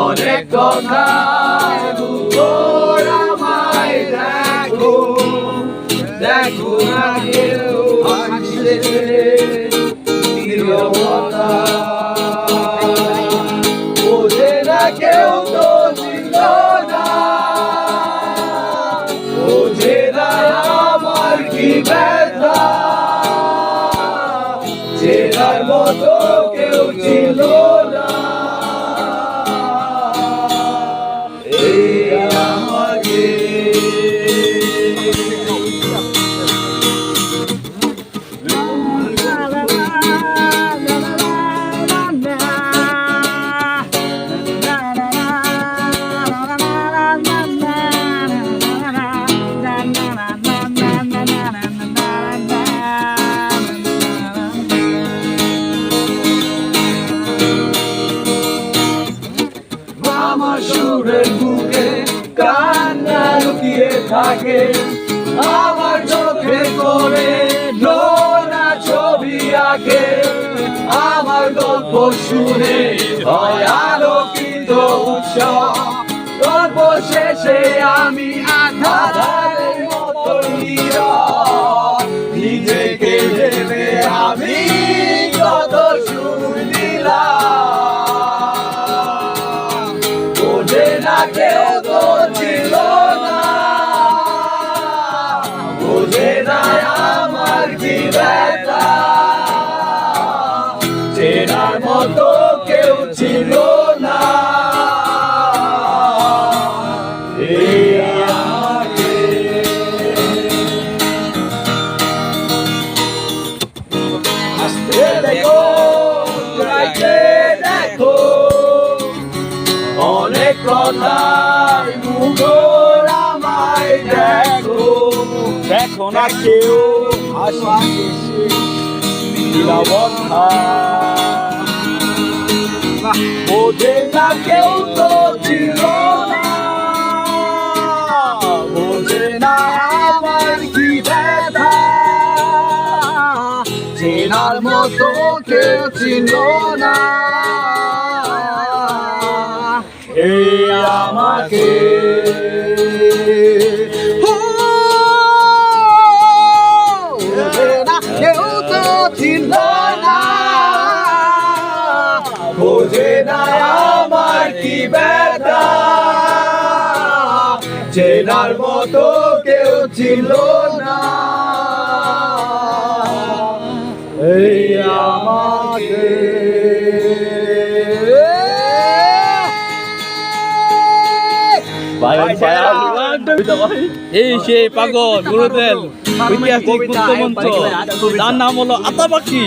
অনেক কথায় মুখর আমায় দেখো, দেখো না কেউ আসছে নীরবতা, বোঝে না কেউ তো ছিল না, বোঝে না আমার কি ব্যথা, চেনার মতো কেউ ছিল না। এই আমাকে আমার সুরের বুকে কান্না লুকিয়ে থাকে, আমার চোখে করে নোনা ছবি আঁকে, আমার গল্প শুনে হয় আলোকিত উৎসব, গল্প শেষে আমি আঁধারের মতো নীরব, নিজেকে ভেবে আমি কত সুর দিলাম, বোঝে না কেউ তো ছিল না, বোঝে না আমার কি ব্যথা, চেনার মতো কেউ ছিল না। এই আমাকে আসতে দেখো, যাইতে দেখো, অনেক কথায় মুখর আমায় দেখো, দেখো না কেউ আশেপাশে নীরবতা, বোঝে না কেউ তো ছিল না, বোঝে না আমার কি ব্যথা, চেনার মতো কেউ ছিল না। এই আমাকে বোঝে না কেউ তো ছিল না, বোঝে না আমার কি ব্যথা, চেনার মতো কেউ ছিল না। এই আমাকে এই সে পাগল গুরুদেব ঐতিহাসিক গুপ্তমন্ত্র, তার নাম হলো আতা পাখি।